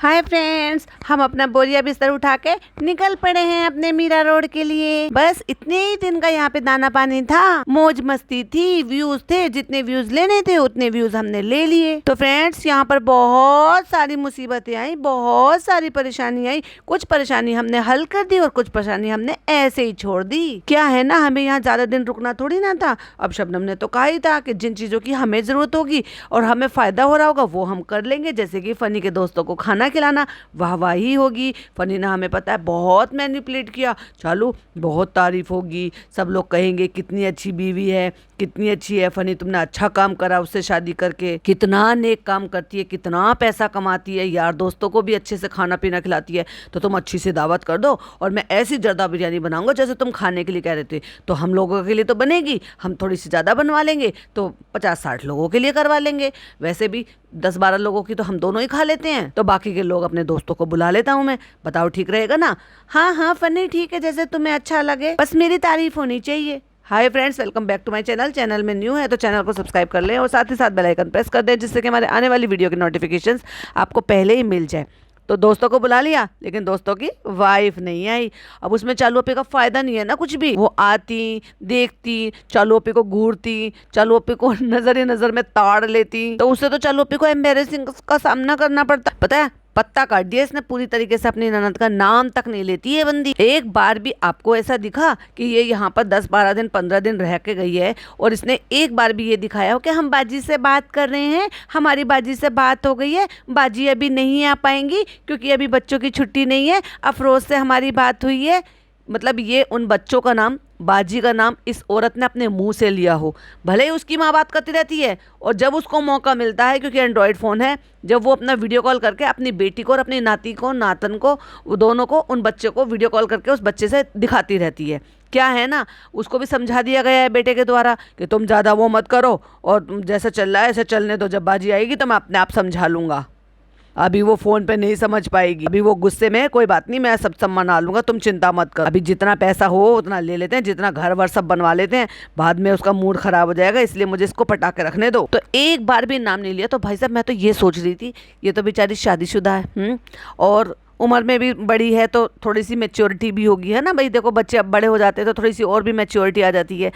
Hi friends, हम अपना बोरिया बिस्तर उठा के निकल पड़े हैं अपने मीरा रोड के लिए। बस इतने ही दिन का यहाँ पे दाना पानी था, मौज मस्ती थी, व्यूज थे, जितने व्यूज लेने थे उतने व्यूज हमने ले लिए। तो फ्रेंड्स यहाँ पर बहुत सारी मुसीबतें आई, बहुत सारी परेशानी आई। कुछ परेशानी हमने हल कर दी और कुछ परेशानी हमने ऐसे ही छोड़ दी। क्या है ना, हमें यहाँ ज्यादा दिन रुकना थोड़ी ना था। अब शबनम ने तो कहा ही था कि जिन चीजों की हमें जरूरत होगी और हमें फायदा हो रहा होगा वो हम कर लेंगे, जैसे कि फनी के दोस्तों को खाना खिलाना, वाहवाही होगी। फनी ने हमें पता है बहुत मैनिपुलेट किया, चलो बहुत तारीफ होगी, सब लोग कहेंगे कितनी अच्छी बीवी है, कितनी अच्छी है फनी, तुमने अच्छा काम करा उससे शादी करके, कितना नेक काम करती है, कितना पैसा कमाती है, यार दोस्तों को भी अच्छे से खाना पीना खिलाती है, तो तुम अच्छी सी दावत कर दो और मैं ऐसी जर्दा बिरयानी बनाऊंगा जैसे तुम खाने के लिए कह रहे थे। तो हम लोगों के लिए तो बनेगी, हम थोड़ी सी ज़्यादा बनवा लेंगे तो 50-60 लोगों के लिए करवा लेंगे, वैसे भी 10-12 लोगों की तो हम दोनों ही खा लेते हैं, तो बाकी के लोग अपने दोस्तों को बुला लेता हूँ मैं। बताओ ठीक रहेगा ना? हाँ हाँ फनी ठीक है, जैसे तुम्हें अच्छा लगे, बस मेरी तारीफ होनी चाहिए। Hi friends, welcome back to my channel. Channel में न्यू है तो चैनल को सब्सक्राइब कर लें और साथ ही साथ बेल आइकन प्रेस कर दें, जिससे कि हमारे आने वाली वीडियो की नोटिफिकेशंस आपको पहले ही मिल जाए। तो दोस्तों को बुला लिया, लेकिन दोस्तों की वाइफ नहीं आई। अब उसमें चालू ओपी का फायदा नहीं है ना कुछ भी। वो आती, देखती, चालू ओपी को घूरती, चालू ओपी को नजर ही नजर में ताड़ लेती, तो उससे तो चालू ओपी को एम्बेरसिंग का सामना करना पड़ता। पता है, पत्ता काट दिया इसने पूरी तरीके से, अपनी ननद का नाम तक नहीं लेती है बंदी। एक बार भी आपको ऐसा दिखा कि ये यहाँ पर 10-12 दिन 15 दिन रह के गई है और इसने एक बार भी ये दिखाया हो कि हम बाजी से बात कर रहे हैं, हमारी बाजी से बात हो गई है, बाजी अभी नहीं आ पाएंगी क्योंकि अभी बच्चों की छुट्टी नहीं है, अफरोज से हमारी बात हुई है। मतलब ये उन बच्चों का नाम, बाजी का नाम इस औरत ने अपने मुंह से लिया हो। भले ही उसकी माँ बात करती रहती है और जब उसको मौका मिलता है, क्योंकि एंड्रॉयड फ़ोन है, जब वो अपना वीडियो कॉल करके अपनी बेटी को और अपनी नाती को, नातन को, वो दोनों को, उन बच्चे को वीडियो कॉल करके उस बच्चे से दिखाती रहती है। क्या है ना, उसको भी समझा दिया गया है बेटे के द्वारा कि तुम ज़्यादा वो मत करो और जैसे चल रहा है ऐसे चलने दो, जब बाजी आएगी तो मैं अपने आप समझा लूँगा। अभी वो फोन पे नहीं समझ पाएगी, अभी वो गुस्से में, कोई बात नहीं मैं सब मना लूंगा, तुम चिंता मत कर। अभी जितना पैसा हो उतना ले लेते हैं, जितना घर वर सब बनवा लेते हैं, बाद में उसका मूड खराब हो जाएगा, इसलिए मुझे इसको पटा के रखने दो। तो एक बार भी नाम नहीं लिया। तो भाई साहब मैं तो ये सोच रही थी, ये तो बेचारी शादीशुदा है और उम्र में भी बड़ी है, तो थोड़ी सी मेच्योरिटी भी होगी, है ना भाई। देखो बच्चे अब बड़े हो जाते हैं तो थोड़ी सी और भी मेच्योरिटी आ जाती है।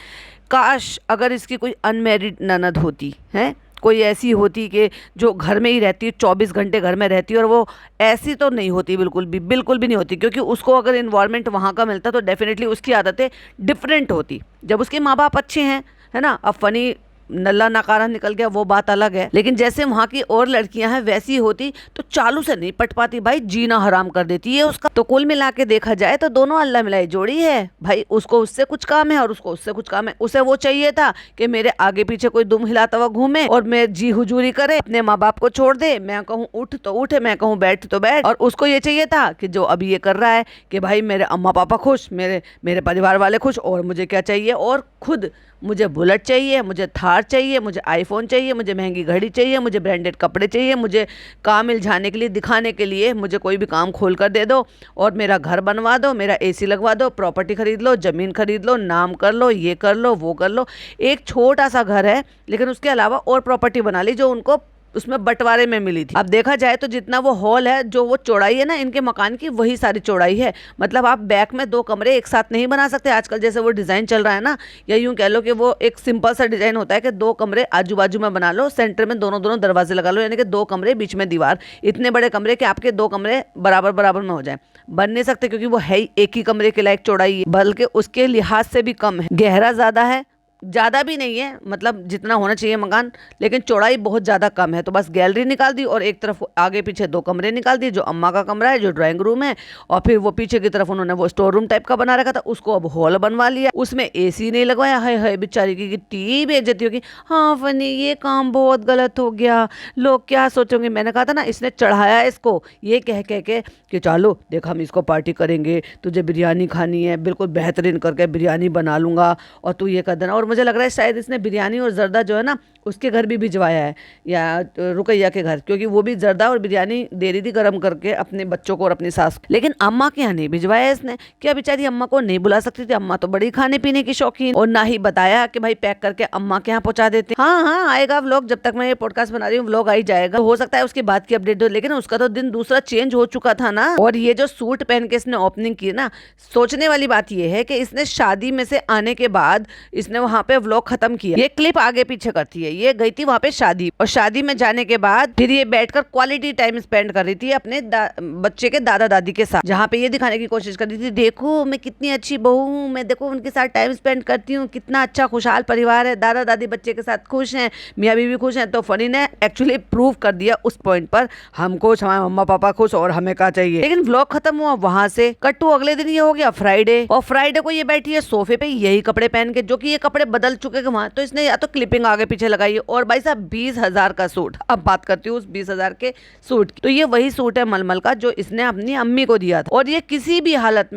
काश अगर इसकी कोई अनमेरिड ननद होती है, कोई ऐसी होती कि जो घर में ही रहती है, 24 घंटे घर में रहती है, और वो ऐसी तो नहीं होती, बिल्कुल भी नहीं होती, क्योंकि उसको अगर इन्वायरमेंट वहाँ का मिलता तो डेफिनेटली उसकी आदतें डिफरेंट होती। जब उसके माँ बाप अच्छे हैं, है ना। अब फनी नल्ला नकारा निकल गया वो बात अलग है, लेकिन जैसे वहाँ की और लड़कियां हैं वैसी होती तो चालू से नहीं पट पाती भाई, जीना हराम कर देती है उसका। तो कुल मिला के देखा जाए तो दोनों अल्लाह मिलाई जोड़ी है भाई। उसको उससे कुछ काम है और उसको उससे कुछ काम है। उसे वो चाहिए था कि मेरे आगे पीछे कोई दुम हिलाता हुआ घूमे और मैं जी हुजूरी करे, अपने माँ बाप को छोड़ दे, मैं कहूँ उठ तो उठ, मैं कहूँ बैठ तो बैठ। और उसको ये चाहिए था कि जो अभी ये कर रहा है कि भाई मेरे अम्मा पापा खुश, मेरे परिवार वाले खुश, और मुझे क्या चाहिए, और खुद मुझे बुलेट चाहिए, मुझे थार चाहिए, मुझे आईफोन चाहिए, मुझे महंगी घड़ी चाहिए, मुझे ब्रांडेड कपड़े चाहिए, मुझे काम इल्झाने के लिए, दिखाने के लिए मुझे कोई भी काम खोल कर दे दो, और मेरा घर बनवा दो, मेरा एसी लगवा दो, प्रॉपर्टी खरीद लो, ज़मीन खरीद लो, नाम कर लो, ये कर लो, वो कर लो। एक छोटा सा घर है लेकिन उसके अलावा और प्रॉपर्टी बना ली जो उनको उसमें बंटवारे में मिली थी। अब देखा जाए तो जितना वो हॉल है, जो वो चौड़ाई है ना इनके मकान की, वही सारी चौड़ाई है। मतलब आप बैक में 2 कमरे एक साथ नहीं बना सकते आजकल, जैसे वो डिज़ाइन चल रहा है ना, या यूं कह लो कि वो एक सिंपल सा डिज़ाइन होता है कि 2 कमरे आजू बाजू में बना लो, सेंटर में दोनों दरवाजे लगा लो, यानी कि 2 कमरे बीच में दीवार। इतने बड़े कमरे कि आपके 2 कमरे बराबर में हो जाए, बन नहीं सकते, क्योंकि वो है ही एक ही कमरे के लायक चौड़ाई है, बल्कि उसके लिहाज से भी कम है। गहरा ज़्यादा है, ज़्यादा भी नहीं है, मतलब जितना होना चाहिए मकान, लेकिन चौड़ाई बहुत ज़्यादा कम है। तो बस गैलरी निकाल दी और एक तरफ आगे पीछे 2 कमरे निकाल दिए, जो अम्मा का कमरा है, जो ड्राइंग रूम है, और फिर वो पीछे की तरफ उन्होंने वो स्टोर रूम टाइप का बना रखा था, उसको अब हॉल बनवा लिया। उसमें एसी नहीं लगवाया। हाय हाय बेचारी की कितनी बेइज्जती होगी। हाँ फनी ये काम बहुत गलत हो गया, लोग क्या सोचेंगे। मैंने कहा था ना, इसने चढ़ाया इसको ये कह के कि चलो देख हम इसको पार्टी करेंगे, तुझे बिरयानी खानी है, बिल्कुल बेहतरीन करके बिरयानी बना लूंगा और तू ये कर देना। और मुझे लग रहा है शायद इसने बिरयानी और जर्दा जो है ना उसके घर भी भिजवाया है, या रुकैया के घर, क्योंकि वो भी जर्दा और बिरयानी दे रही थी गर्म करके अपने बच्चों को और अपनी सास को। लेकिन अम्मा के यहाँ नहीं भिजवाया इसने। क्या बेचारी अम्मा को नहीं बुला सकती थी? अम्मा तो बड़ी खाने पीने की शौकीन, और ना ही बताया कि भाई पैक करके अम्मा के यहाँ पहुंचा देते। हाँ हाँ, आएगा व्लॉग, जब तक मैं ये पॉडकास्ट बना रही हूँ व्लॉग आ ही जाएगा, तो हो सकता है उसके बाद की अपडेट हो। लेकिन उसका तो दिन दूसरा चेंज हो चुका था ना। और ये जो सूट पहन के इसने ओपनिंग की ना, सोचने वाली बात ये है कि इसने शादी में से आने के बाद इसने वहां पे व्लॉग खत्म किया। ये क्लिप आगे पीछे करती है। ये गई थी वहां पे शादी, और शादी में जाने के बाद फिर ये बैठकर क्वालिटी टाइम स्पेंड कर रही थी अपने बच्चे के दादा दादी के साथ, जहाँ पे ये दिखाने की कोशिश कर रही थी, देखो मैं कितनी अच्छी बहू हूँ, मैं देखो उनके साथ टाइम स्पेंड करती हूँ, कितना अच्छा खुशहाल परिवार है, दादा दादी बच्चे के साथ खुश हैं, मियाँ बीवी खुश हैं। तो फनी ने एक्चुअली प्रूव कर दिया उस पॉइंट पर, हम खुश, हमारे मम्मा पापा खुश, और हमें क्या चाहिए। लेकिन व्लॉग खत्म हुआ वहां से, कट्टू अगले दिन ये हो गया फ्राइडे, और फ्राइडे को ये बैठी है सोफे पे यही कपड़े पहन के, जो कि ये कपड़े बदल चुके हैं वहां। तो इसने या तो क्लिपिंग आगे पीछे लगाई है, और भाई साहब 20,000 का सूट, अब बात करती हूँ उस 20,000 के सूट की। तो ये वही सूट है मलमल का जो इसने अपनी अम्मी को दिया था, और ये किसी भी हालत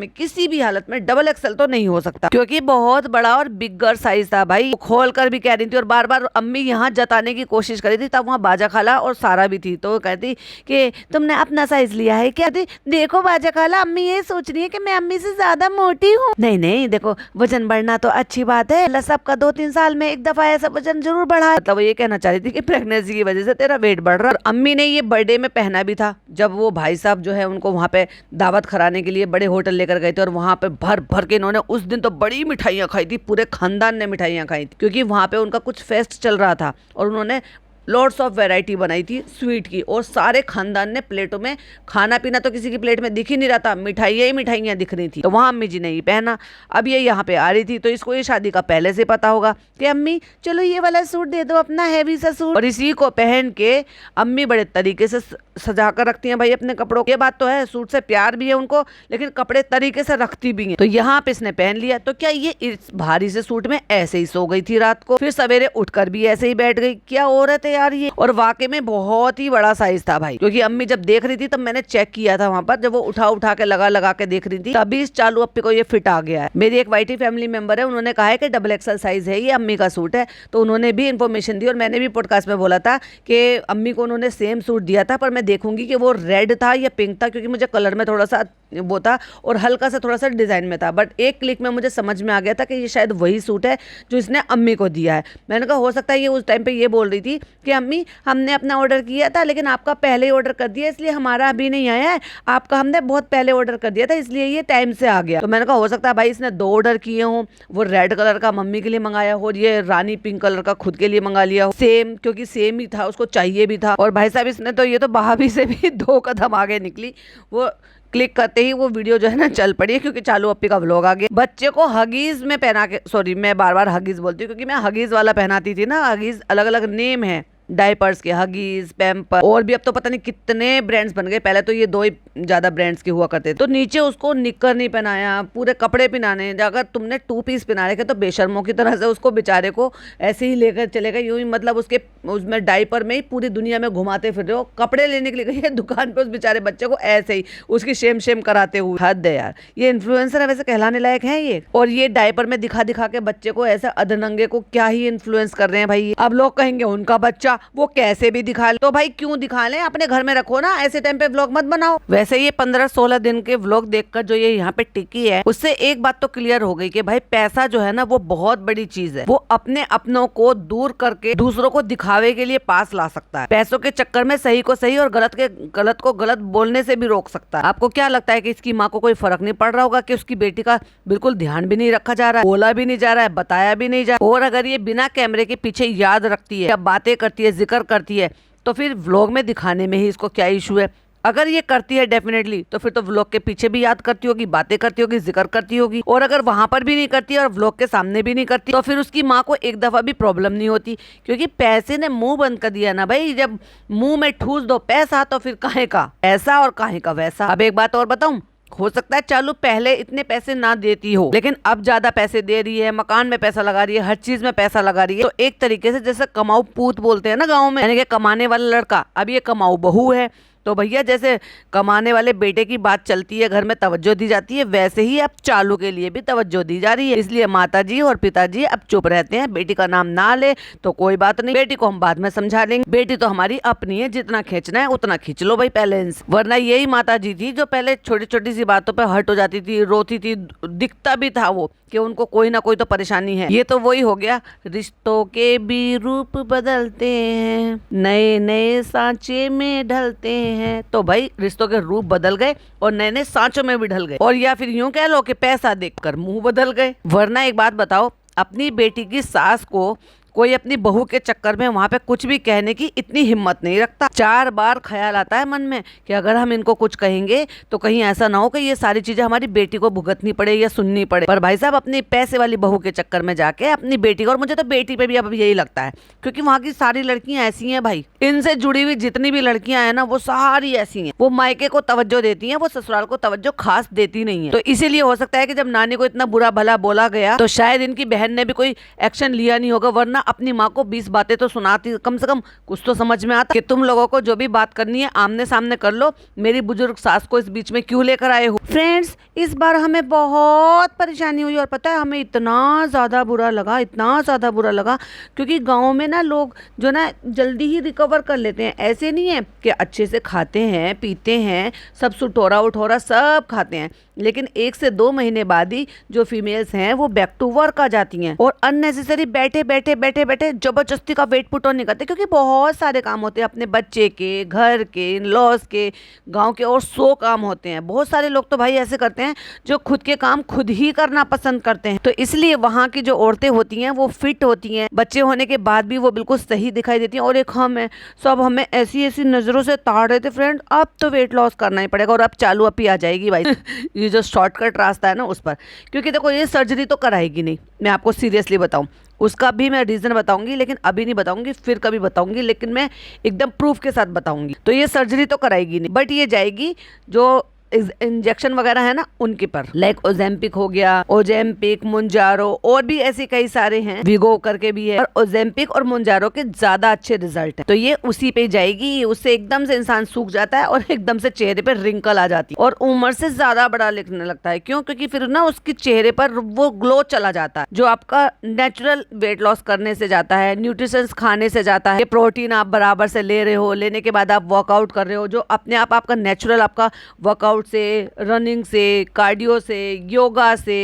में डबल एक्सल तो नहीं हो सकता, क्योंकि बहुत बड़ा और बिगर साइज था भाई। खोल कर भी कह रही थी, और बार बार अम्मी यहाँ जताने की कोशिश कर रही थी। तब वहाँ बाजा खाला और सारा भी थी, तो कहती कि तुमने अपना साइज लिया है क्या? देखो बाजा खाला, अम्मी ये सोच रही है कि मैं अम्मी से ज्यादा मोटी हूँ। नहीं, देखो वजन बढ़ना तो अच्छी बात है, सबका 2-3 साल में एक दफा ऐसा वजन जरूर बढ़ा। मतलब वो ये कहना चाह रही थी कि प्रेगनेंसी की वजह से तेरा वेट बढ़ रहा है। और अम्मी ने ये बर्थडे में पहना भी था, जब वो भाई साहब जो है उनको वहाँ पे दावत कराने के लिए बड़े होटल लेकर गए थे, और वहाँ पे भर भर के इन्होंने उस दिन तो बड़ी मिठाइयाँ खाई थी, पूरे खानदान ने मिठाइयाँ खाई थी, क्योंकि वहाँ पे उनका कुछ फेस्ट चल रहा था, और उन्होंने लॉट्स ऑफ वैरायटी बनाई थी स्वीट की, और सारे खानदान ने प्लेटों में, खाना पीना तो किसी की प्लेट में दिख ही नहीं रहा था, मिठाइयाँ ही मिठाइयाँ दिख रही थी। तो वहाँ अम्मी जी ने ये पहना। अब ये यहाँ पे आ रही थी, तो इसको ये शादी का पहले से पता होगा कि अम्मी चलो ये वाला सूट दे दो, अपना हैवी सा सूट, और इसी को पहन के अम्मी बड़े तरीके से सजा कर रखती हैं भाई अपने कपड़ों। ये बात तो है, सूट से प्यार भी है उनको, लेकिन कपड़े तरीके से रखती भी हैं। तो यहाँ पे इसने पहन लिया। तो क्या ये इस भारी से सूट में ऐसे ही सो गई थी रात को, फिर सवेरे उठकर भी ऐसे ही बैठ गई? क्या औरत है यार ये। और वाकई में बहुत ही बड़ा साइज था भाई, क्योंकि अम्मी जब देख रही थी तब मैंने चेक किया था वहां पर, जब वो उठा के लगा के देख रही थी, तभी इस चालू अप्पी को ये फिट आ गया है। मेरी एक वाईटी फैमिली मेंबर है, उन्होंने कहा है कि डबल एक्सल साइज है ये, अम्मी का सूट है, तो उन्होंने भी इन्फॉर्मेशन दी, और मैंने भी पॉडकास्ट में बोला था कि अम्मी को उन्होंने सेम सूट दिया था, पर मैं देखूंगी कि वो रेड था या पिंक था, क्योंकि मुझे कलर में थोड़ा सा वो था और हल्का सा थोड़ा सा डिजाइन में था। बट एक क्लिक में मुझे समझ में आ गया था कि ये शायद वही सूट है जो इसने अम्मी को दिया है। मैंने कहा हो सकता है ये उस टाइम पे ये बोल रही थी कि अम्मी हमने अपना ऑर्डर किया था, लेकिन आपका पहले ही ऑर्डर कर दिया, इसलिए हमारा अभी नहीं आया है, आपका हमने बहुत पहले ऑर्डर कर दिया था, इसलिए ये टाइम से आ गया। तो मैंने कहा हो सकता है भाई इसने 2 ऑर्डर किए हों, वो रेड कलर का मम्मी के लिए मंगाया हो, ये रानी पिंक कलर का खुद के लिए मंगा लिया हो, सेम, क्योंकि सेम ही था, उसको चाहिए भी था। और भाई साहब इसने तो ये तो भाभी से भी 2 कदम आगे निकली। वो क्लिक करते ही वो वीडियो जो है ना चल पड़ी है, क्योंकि चालू अप्पी का व्लॉग आ गया। बच्चे को हगीज में पहना के, सॉरी मैं बार बार हगीज बोलती हूँ क्योंकि मैं हगीज वाला पहनाती थी ना। हगीज अलग अलग नेम है डायपर्स के, हगीज, पैम्पर, और भी अब तो पता नहीं कितने ब्रांड्स बन गए। पहले तो ये 2 ही ज्यादा ब्रांड्स के हुआ करते थे। तो नीचे उसको निक्कर नहीं पहनाया, पूरे कपड़े पहनाने। अगर तुमने 2 पीस पहना रखे तो बेशर्मों की तरह से उसको बेचारे को ऐसे ही लेकर चले गए, यूं ही, मतलब उसके उसमें डायपर में ही पूरी दुनिया में घुमाते फिर रहे हो। कपड़े लेने के लिए गई है दुकान पे, उस बेचारे बच्चे को ऐसे ही उसकी शेम कराते हुए। हद है यार, ये इन्फ्लुएंसर है वैसे, कहलाने लायक है ये। और ये डायपर में दिखा के बच्चे को ऐसा अधनंगे को क्या ही इन्फ्लुएंस कर रहे हैं भाई। अब लोग कहेंगे उनका बच्चा वो कैसे भी दिखा ले, तो भाई क्यों दिखा ले, अपने घर में रखो ना, ऐसे टाइम पे व्लॉग मत बनाओ। वैसे ये 15-16 दिन के व्लॉग देखकर जो ये यहाँ पे टिकी है, उससे एक बात तो क्लियर हो गई कि भाई पैसा जो है ना वो बहुत बड़ी चीज है। वो अपने अपनों को दूर करके दूसरों को दिखावे के लिए पास ला सकता है। पैसों के चक्कर में सही को सही और गलत को गलत बोलने से भी रोक सकता है। आपको क्या लगता है कि इसकी माँ को कोई फर्क नहीं पड़ रहा होगा कि उसकी बेटी का बिल्कुल ध्यान भी नहीं रखा जा रहा है, बोला भी नहीं जा रहा है, बताया भी नहीं जा रहा। और अगर ये बिना कैमरे के पीछे याद रखती है, बातें करती है, जिक्र करती है, तो फिर व्लॉग में दिखाने में ही इसको क्या इशू है। अगर ये करती है डेफिनेटली, तो फिर तो व्लॉग के पीछे भी याद करती होगी, बातें करती होगी, जिक्र करती होगी। और अगर वहां पर भी नहीं करती और व्लॉग के सामने भी नहीं करती, तो फिर उसकी माँ को एक दफा भी प्रॉब्लम नहीं होती, क्योंकि पैसे ने मुंह बंद कर दिया ना भाई। जब मुंह में ठूस दो पैसा, तो फिर काहे का ऐसा और काहे का वैसा। अब एक बात और बताऊं, हो सकता है चालू पहले इतने पैसे ना देती हो, लेकिन अब ज्यादा पैसे दे रही है, मकान में पैसा लगा रही है, हर चीज में पैसा लगा रही है। तो एक तरीके से जैसे कमाऊ पूत बोलते हैं ना गाँव में, यानी कि कमाने वाला लड़का, अब ये कमाऊ बहू है। तो भैया जैसे कमाने वाले बेटे की बात चलती है, घर में तवज्जो दी जाती है, वैसे ही अब चालू के लिए भी तवज्जो दी जा रही है। इसलिए माताजी और पिताजी अब चुप रहते हैं, बेटी का नाम ना ले तो कोई बात नहीं, बेटी को हम बाद में समझा लेंगे, बेटी तो हमारी अपनी है, जितना खींचना है उतना खींच लो भाई पहले इनसे। वरना यही माताजी थी जो पहले छोटी छोटी सी बातों पर हर्ट हो जाती थी, रोती थी, दिखता भी था वो कि उनको कोई ना कोई तो परेशानी है। ये तो वही हो गया, रिश्तों के भी रूप बदलते हैं, नए नए सांचे में ढलते हैं। तो भाई रिश्तों के रूप बदल गए और नए नए सांचों में भी ढल गए, और या फिर यूं कह लो कि पैसा देखकर मुंह बदल गए। वरना एक बात बताओ, अपनी बेटी की सास को कोई अपनी बहू के चक्कर में वहां पे कुछ भी कहने की इतनी हिम्मत नहीं रखता। 4 बार ख्याल आता है मन में कि अगर हम इनको कुछ कहेंगे तो कहीं ऐसा ना हो कि ये सारी चीजें हमारी बेटी को भुगतनी पड़े या सुननी पड़े। पर भाई साहब अपनी पैसे वाली बहू के चक्कर में जाके अपनी बेटी को, और मुझे तो बेटी पे भी अब यही लगता है, क्योंकि वहां की सारी लड़कियां ऐसी हैं भाई, इनसे जुड़ी हुई जितनी भी लड़कियां हैं ना वो सारी ऐसी हैं, वो मायके को तवज्जो देती हैं, वो ससुराल को तवज्जो खास देती नहीं है। तो इसीलिए हो सकता है कि जब नानी को इतना बुरा भला बोला गया तो शायद इनकी बहन ने भी कोई एक्शन लिया नहीं होगा, वरना अपनी माँ को 20 बातें तो सुनाती, कम से कम कुछ तो समझ में आता कि तुम लोगों को जो भी बात करनी है आमने सामने कर लो, मेरी बुजुर्ग सास को इस बीच में क्यों लेकर आए हो। फ्रेंड्स इस बार हमें बहुत परेशानी हुई, और पता है हमें इतना ज़्यादा बुरा लगा, इतना ज़्यादा बुरा लगा, क्योंकि गाँव में ना लोग जो ना जल्दी ही रिकवर कर लेते हैं। ऐसे नहीं है कि अच्छे से खाते हैं पीते हैं, सब सुटोरा उठोरा सब खाते हैं, लेकिन 1 से 2 महीने बाद ही जो फीमेल्स हैं वो बैक टू वर्क आ जाती हैं और अननेसेसरी बैठे बैठे बैठे बैठे जबरदस्ती का वेट पुट ऑन नहीं करते, क्योंकि बहुत सारे काम होते हैं अपने बच्चे के, घर के, इन लॉज के, गांव के, और 100 काम होते हैं। बहुत सारे लोग तो भाई ऐसे करते हैं जो खुद के काम खुद ही करना पसंद करते हैं। तो इसलिए वहाँ की जो औरतें होती हैं वो फिट होती हैं, बच्चे होने के बाद भी वो बिल्कुल सही दिखाई देती हैं। और एक हम है, सब हमें ऐसी ऐसी नज़रों से ताड़ रहे थे फ्रेंड, अब तो वेट लॉस करना ही पड़ेगा, और अब चालू अपी आ जाएगी भाई ये जो शॉर्टकट रास्ता है ना उस पर। क्योंकि देखो ये सर्जरी तो कराएगी नहीं, मैं आपको सीरियसली बताऊं, उसका भी मैं रीज़न बताऊंगी, लेकिन अभी नहीं बताऊंगी, फिर कभी बताऊंगी, लेकिन मैं एकदम प्रूफ के साथ बताऊंगी। तो ये सर्जरी तो कराएगी नहीं, बट ये जाएगी जो इंजेक्शन वगैरह है ना उनके पर, लाइक ओजेम्पिक हो गया, ओजेम्पिक, मुंजारो, और भी ऐसे कई सारे हैं, विगो करके भी है, और ओजेम्पिक और मुंजारो के ज्यादा अच्छे रिजल्ट हैं। तो ये उसी पे जाएगी, उससे एकदम से इंसान सूख जाता है और एकदम से चेहरे पे रिंकल आ जाती है और उम्र से ज्यादा बड़ा लिखने लगता है। क्यों? क्योंकि फिर ना उसके चेहरे पर वो ग्लो चला जाता है जो आपका नेचुरल वेट लॉस करने से जाता है, न्यूट्रिशंस खाने से जाता है, प्रोटीन आप बराबर से ले रहे हो, लेने के बाद आप वर्कआउट कर रहे हो, जो अपने आप आपका नेचुरल आपका वर्कआउट से, रनिंग से, कार्डियो से, योगा से,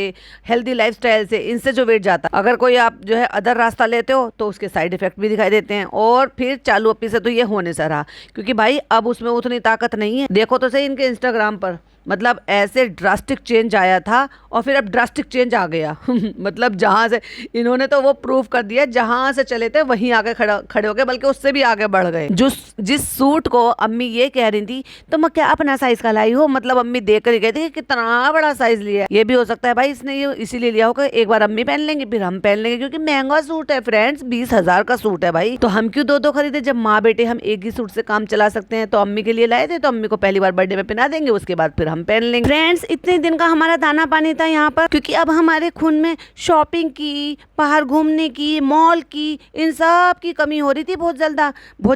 हेल्दी लाइफस्टाइल से, इनसे जो वेट जाता है। अगर कोई आप जो है अदर रास्ता लेते हो तो उसके साइड इफेक्ट भी दिखाई देते हैं। और फिर चालू अपी से तो ये होने से रहा, क्योंकि भाई अब उसमें उतनी ताकत नहीं है। देखो तो सही इनके इंस्टाग्राम पर, मतलब ऐसे ड्रास्टिक चेंज आया था और फिर अब ड्रास्टिक चेंज आ गया मतलब जहाँ से इन्होंने तो वो प्रूव कर दिया, जहाँ से चले थे वहीं आगे खड़े हो गए, बल्कि उससे भी आगे बढ़ गए। जिस सूट को अम्मी ये कह रही थी तो मैं क्या अपना साइज का लाई हो, मतलब अम्मी देख कर कहती कि कितना बड़ा साइज लिया। ये भी हो सकता है भाई इसने ये इसीलिए लिया होगा, एक बार अम्मी पहन लेंगे फिर हम पहन लेंगे, क्योंकि महंगा सूट है फ्रेंड्स, 20,000 का सूट है भाई। तो हम क्यों दो खरीदे, जब माँ बेटे हम एक ही सूट से काम चला सकते हैं। तो अम्मी के लिए लाए थे, तो अम्मी को पहली बार बर्थडे में पहना देंगे, उसके बाद फिर हम पहन लेंगे। फ्रेंड्स इतने दिन का हमारा दाना पानी था यहाँ पर, क्योंकि अब हमारे खून में शॉपिंग की, बाहर घूमने की, मॉल की, इन सब की कमी हो रही थी बहुत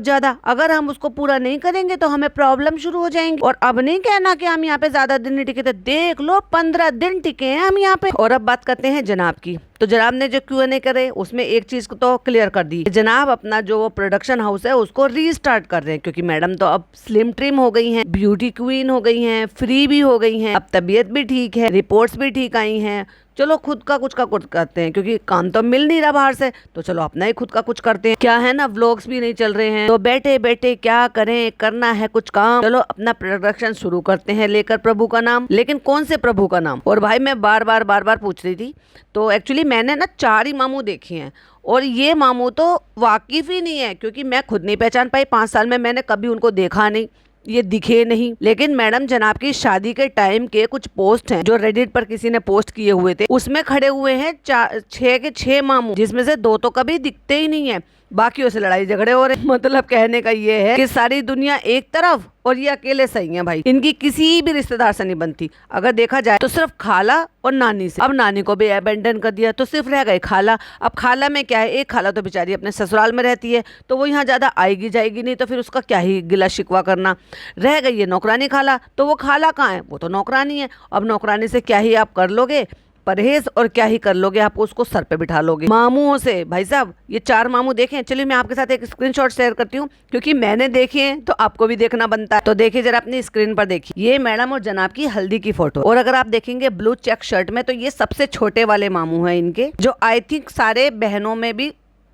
ज्यादा। अगर हम उसको पूरा नहीं करेंगे तो हमें प्रॉब्लम शुरू हो जाएंगी। और अब नहीं कहना कि हम यहाँ पे ज्यादा दिन नहीं टिके थे, देख लो 15 दिन टिके हैं हम यहाँ पे। और अब बात करते हैं जनाब की। तो जनाब ने जो Q&A करे उसमें एक चीज को तो क्लियर कर दी, जनाब अपना जो प्रोडक्शन हाउस है उसको रीस्टार्ट कर रहे हैं, क्योंकि मैडम तो अब स्लिम ट्रिम हो गई हैं, ब्यूटी क्वीन हो गई हैं, फ्री भी हो गई हैं, अब तबीयत भी ठीक है, रिपोर्ट्स भी ठीक आई हैं। चलो खुद का कुछ करते हैं, क्योंकि काम तो मिल नहीं रहा बाहर से, तो चलो अपना ही खुद का कुछ करते हैं। क्या है ना, व्लॉग्स भी नहीं चल रहे हैं, तो बैठे बैठे क्या करें, करना है कुछ काम, चलो अपना प्रोडक्शन शुरू करते हैं लेकर प्रभु का नाम। लेकिन कौन से प्रभु का नाम? और भाई मैं बार बार पूछ रही थी, तो एक्चुअली मैंने ना 4 ही मामू देखे हैं, और ये मामू तो वाकिफ ही नहीं है, क्योंकि मैं खुद नहीं पहचान पाई। 5 साल में मैंने कभी उनको देखा नहीं, ये दिखे नहीं। लेकिन मैडम जनाब की शादी के टाइम के कुछ पोस्ट हैं जो रेडिट पर किसी ने पोस्ट किए हुए थे, उसमें खड़े हुए हैं 6 के 6 मामू, जिसमें से 2 तो कभी दिखते ही नहीं है। बाकियों से लड़ाई झगड़े हो रहे। मतलब कहने का ये है कि सारी दुनिया एक तरफ और ये अकेले सही है भाई। इनकी किसी भी रिश्तेदार से नहीं बनती। अगर देखा जाए तो सिर्फ खाला और नानी से। अब नानी को भी अबेंडन कर दिया तो सिर्फ रह गई खाला। अब खाला में क्या है, एक खाला तो बेचारी अपने ससुराल में रहती है तो वो यहाँ ज्यादा आएगी जाएगी नहीं, तो फिर उसका क्या ही गिला शिकवा करना। रह गई है नौकरानी खाला, तो वो खाला कहाँ है, वो तो नौकरानी है। अब नौकरानी से क्या ही आप कर लोगे परहेज, और क्या ही कर लोगे, आप उसको सर पे बिठा लोगे। मामूओं से भाई साहब, ये 4 मामू देखे। चलिए मैं आपके साथ एक स्क्रीनशॉट शेयर करती हूँ, क्योंकि मैंने देखे हैं तो आपको भी देखना बनता है। तो देखिए जरा अपनी स्क्रीन पर देखिए, ये मैडम और जनाब की हल्दी की फोटो। और अगर आप देखेंगे ब्लू चेक शर्ट में, तो ये सबसे छोटे वाले मामू हैं इनके, जो आई थिंक सारे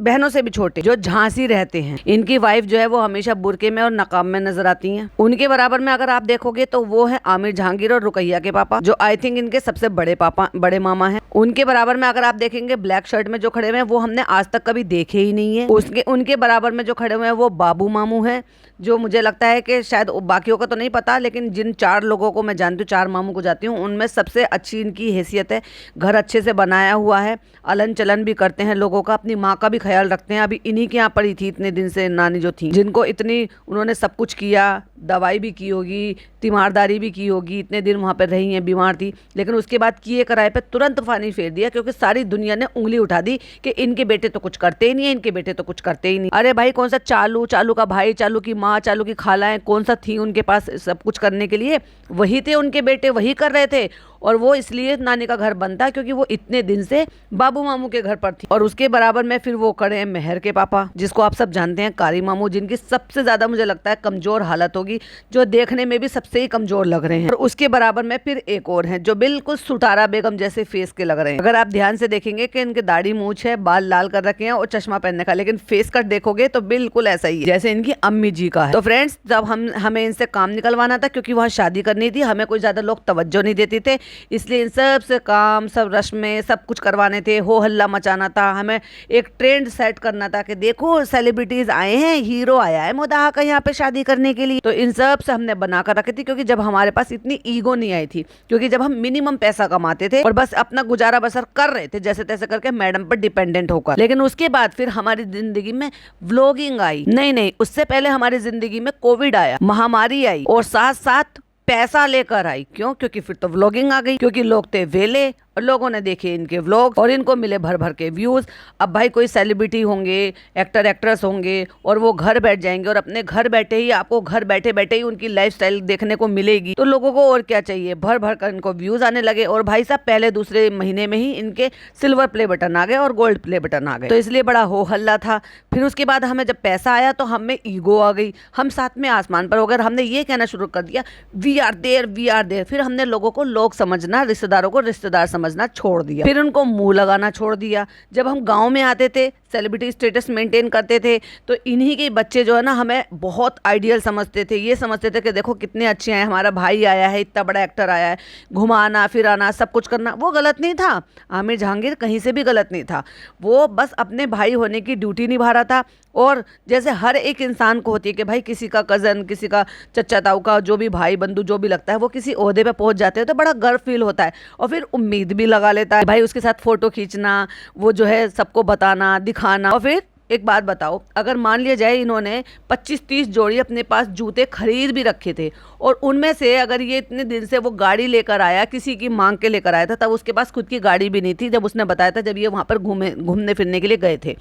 बहनों से भी छोटे, जो झांसी रहते हैं। इनकी वाइफ जो है वो हमेशा बुरके में और नकाब में नजर आती हैं। उनके बराबर में अगर आप देखोगे तो वो है आमिर जहांगीर और रुकैया के पापा, जो आई थिंक इनके सबसे बड़े मामा हैं। उनके बराबर में अगर आप देखेंगे ब्लैक शर्ट में जो खड़े हुए हैं वो हमने आज तक कभी देखे ही नहीं है। उनके बराबर में जो खड़े हुए हैं वो बाबू मामू हैं, जो मुझे लगता है कि शायद बाकियों का तो नहीं पता, लेकिन जिन 4 लोगों को मैं जानती हूँ, 4 मामू को जानती हूँ, उनमें सबसे अच्छी इनकी हैसियत है। घर अच्छे से बनाया हुआ है, अलन चलन भी करते हैं लोगों का, अपनी माँ का भी ख्याल रखते हैं। अभी इन्हीं के यहाँ पड़ी थी इतने दिन से नानी जो थी, जिनको इतनी उन्होंने सब कुछ किया, दवाई भी की होगी, तीमारदारी भी की होगी, इतने दिन वहाँ पर रही हैं, बीमार थी, लेकिन उसके बाद किए कराए पे तुरंत पानी फेर दिया, क्योंकि सारी दुनिया ने उंगली उठा दी कि इनके बेटे तो कुछ करते ही नहीं है, इनके बेटे तो कुछ करते ही नहीं। अरे भाई कौन सा चालू का भाई, चालू की माँ, चालू की खालाएं, कौन सा थी उनके पास सब कुछ करने के लिए? वही थे उनके बेटे, वही कर रहे थे। और वो इसलिए नानी का घर बनता क्योंकि वो इतने दिन से बाबू मामू के घर पर थी। और उसके बराबर में फिर वो खड़े हैं मेहर के पापा, जिसको आप सब जानते हैं कारी मामू, जिनकी सबसे ज्यादा मुझे लगता है कमजोर हालत होगी, जो देखने में भी सबसे ही कमजोर लग रहे हैं। और उसके बराबर में फिर एक और हैं जो बिल्कुल सुटारा बेगम जैसे फेस के लग रहे हैं। अगर आप ध्यान से देखेंगे कि इनके दाढ़ी मूछ है, बाल लाल कर रखे हैं और चश्मा पहनने का, लेकिन फेस कट देखोगे तो बिल्कुल ऐसा ही है जैसे इनकी अम्मी जी का है। तो फ्रेंड्स, जब हमें इनसे काम निकलवाना था, क्योंकि वहाँ शादी करनी थी, हमें कोई ज्यादा लोग तवज्जो नहीं देते थे, इसलिए इन सब से काम, सब रस्में, सब कुछ करवाने थे, हो हल्ला मचाना था, हमें एक ट्रेंड सेट करना था कि देखो सेलिब्रिटीज आए हैं, हीरो आया है मुदाहा का यहाँ पे शादी करने के लिए। तो इन सब से हमने बनाकर रखी थी, क्योंकि जब हमारे पास इतनी ईगो नहीं आई थी, क्योंकि जब हम मिनिमम पैसा कमाते थे और बस अपना गुजारा बसर कर रहे थे जैसे तैसे करके मैडम पर डिपेंडेंट होकर। लेकिन उसके बाद फिर हमारी जिंदगी में व्लॉगिंग आई। नहीं, उससे पहले हमारी जिंदगी में कोविड आया, महामारी आई, और साथ साथ पैसा लेकर आई। क्यों? क्योंकि फिर तो व्लॉगिंग आ गई, क्योंकि लोग थे वेले और लोगों ने देखे इनके व्लॉग और इनको मिले भर भर के व्यूज। अब भाई कोई सेलिब्रिटी होंगे, एक्टर एक्ट्रेस होंगे, और वो घर बैठ जाएंगे और अपने घर बैठे ही आपको घर बैठे बैठे ही उनकी लाइफस्टाइल देखने को मिलेगी, तो लोगों को और क्या चाहिए? भर भर कर इनको व्यूज आने लगे। और भाई साहब पहले दूसरे महीने में ही इनके सिल्वर प्ले बटन आ गए और गोल्ड प्ले बटन आ गए, तो इसलिए बड़ा हो हल्ला था। फिर उसके बाद हमें जब पैसा आया तो हमें ईगो आ गई, हम साथ में आसमान पर हो गए। हमने ये कहना शुरू कर दिया वी आर देयर। फिर हमने लोगों को लोग समझना, रिश्तेदारों को रिश्तेदार समझना छोड़ दिया, फिर उनको मुंह लगाना छोड़ दिया। जब हम गांव में आते थे, सेलिब्रिटी स्टेटस मेंटेन करते थे, तो इन्हीं के बच्चे जो है ना हमें बहुत आइडियल समझते थे। ये समझते थे कि देखो कितने अच्छे हैं, हमारा भाई आया है, इतना बड़ा एक्टर आया है, घुमाना फिराना सब कुछ करना। वो गलत नहीं था, आमिर जहांगीर कहीं से भी गलत नहीं था, वो बस अपने भाई होने की ड्यूटी निभा रहा था। और जैसे हर एक इंसान को होती है कि भाई किसी का कज़न, किसी का चचा ताऊ का जो भी भाई बंधु जो भी लगता है, वो किसी ओहदे पे पहुंच जाते हैं तो बड़ा गर्व फील होता है, और फिर उम्मीद भी लगा लेता है भाई उसके साथ फोटो खींचना, वो जो है सबको बताना दिखाना। और फिर एक बात बताओ, अगर मान लिया जाए इन्होंने 25-30 जोड़ी अपने पास जूते खरीद भी रखे थे, और उनमें से अगर ये इतने दिन से वो गाड़ी लेकर आया, किसी की मांग के लेकर आया था, तब उसके पास खुद की गाड़ी भी नहीं थी, जब उसने बताया था जब ये वहाँ पर घूमने फिरने के लिए गए थे,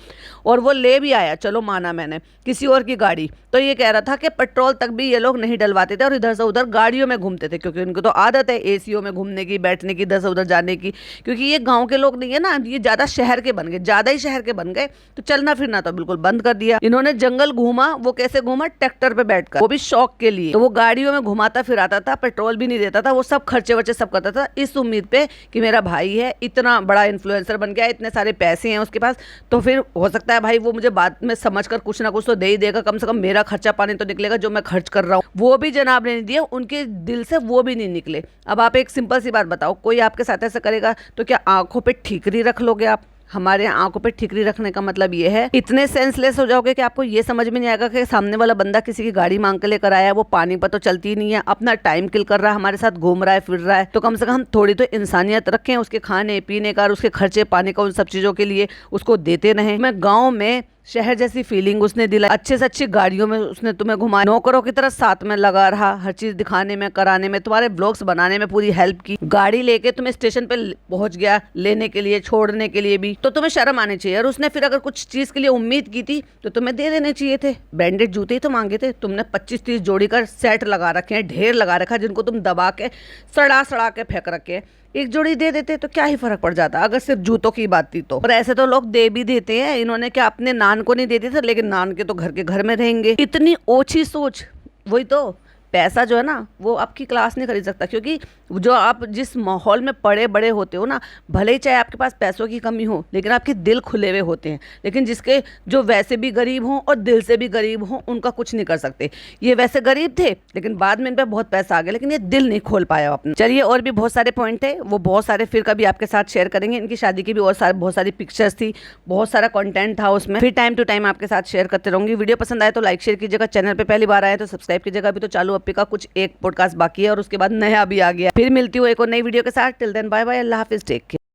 और वो ले भी आया, चलो माना मैंने, किसी और की गाड़ी, तो ये कह रहा था कि पेट्रोल तक भी ये लोग नहीं डलवाते थे और इधर से उधर गाड़ियों में घूमते थे, क्योंकि उनको तो आदत है एसीओ में घूमने की, बैठने की, इधर से उधर जाने की, क्योंकि ये गाँव के लोग नहीं है ना, ये ज़्यादा शहर के बन गए, ज़्यादा ही शहर के बन गए, तो चलना फिरना तो बिल्कुल बंद कर दिया। इन्होंने जंगल घूमा, वो कैसे घूमा? ट्रैक्टर पे बैठकर, वो भी शौक के लिए। तो वो गाड़ियों में घुमाता फिराता था, पेट्रोल भी नहीं देता था, वो सब खर्चे वर्चे सब करता था इस उम्मीद पे कि मेरा भाई है, इतना बड़ा इन्फ्लुएंसर बन गया, इतने सारे पैसे हैं उसके पास, तो फिर हो सकता है भाई वो मुझे बाद में समझकर कुछ ना कुछ तो दे ही देगा, कम से कम मेरा खर्चा पानी तो निकलेगा जो मैं खर्च कर रहा हूँ। वो भी जनाब ने नहीं दिया, उनके दिल से वो भी नहीं निकले। अब आप एक सिंपल सी बात बताओ, कोई आपके साथ ऐसा करेगा तो क्या आंखों पे ठीकरी रख लोगे आप? हमारे यहाँ आंखों पे ठीकरी रखने का मतलब ये है, इतने सेंसलेस हो जाओगे कि आपको ये समझ में नहीं आएगा कि सामने वाला बंदा किसी की गाड़ी मांग के लेकर आया है, वो पानी पर तो चलती ही नहीं है, अपना टाइम किल कर रहा है, हमारे साथ घूम रहा है फिर रहा है, तो कम से कम हम थोड़ी तो इंसानियत रखें, उसके खाने पीने का और उसके खर्चे पानी का, उन सब चीज़ों के लिए उसको देते रहें। मैं गाँव में शहर जैसी फीलिंग उसने दिलाई, अच्छे से अच्छी गाड़ियों में उसने तुम्हें घुमाया, नौकरों की तरह साथ में लगा रहा, हर चीज दिखाने में, कराने में, तुम्हारे ब्लॉग्स बनाने में पूरी हेल्प की, गाड़ी लेके तुम्हें स्टेशन पे पहुंच गया, लेने के लिए, छोड़ने के लिए भी। तो तुम्हें शर्म आनी चाहिए। और उसने फिर अगर कुछ चीज के लिए उम्मीद की थी तो तुम्हें दे देने चाहिए थे। ब्रांडेड जूते ही तो मांगे थे तुमने, 25-30 जोड़ी का सेट लगा रखे हैं, ढेर लगा रखा है, जिनको तुम दबा के सड़ा सड़ा के फेंक रखे हैं। एक जोड़ी दे देते तो क्या ही फर्क पड़ जाता, अगर सिर्फ जूतों की बात थी तो। और ऐसे तो लोग दे भी देते हैं, इन्होंने क्या अपने नान को नहीं देते थे, लेकिन नान के तो घर के घर में रहेंगे। इतनी ओछी सोच। वही तो, पैसा जो है ना वो आपकी क्लास नहीं खरीद सकता, क्योंकि जो आप जिस माहौल में पड़े बड़े होते हो ना, भले ही चाहे आपके पास पैसों की कमी हो, लेकिन आपके दिल खुले हुए होते हैं। लेकिन जिसके जो वैसे भी गरीब हों और दिल से भी गरीब हों, उनका कुछ नहीं कर सकते। ये वैसे गरीब थे लेकिन बाद में इन पर बहुत पैसा आ गया, लेकिन ये दिल नहीं खोल पाया अपना। चलिए, और भी बहुत सारे पॉइंट थे, वो बहुत सारे फिर कभी आपके साथ शेयर करेंगे। इनकी शादी की भी और बहुत सारी पिक्चर्स थी, बहुत सारा कंटेंट था उसमें, फिर टाइम टू टाइम आपके साथ शेयर करते रहूंगी। वीडियो पसंद आए तो लाइक शेयर कीजिएगा, चैनल पे पहली बार आए तो सब्सक्राइब कीजिएगा। अभी तो चालू अप्पी का कुछ एक पॉडकास्ट बाकी है और उसके बाद नया भी आ गया। फिर मिलती हूँ एक और नई वीडियो के साथ। टिल देन बाय बाय, अल्लाह हाफिज, टेक केयर।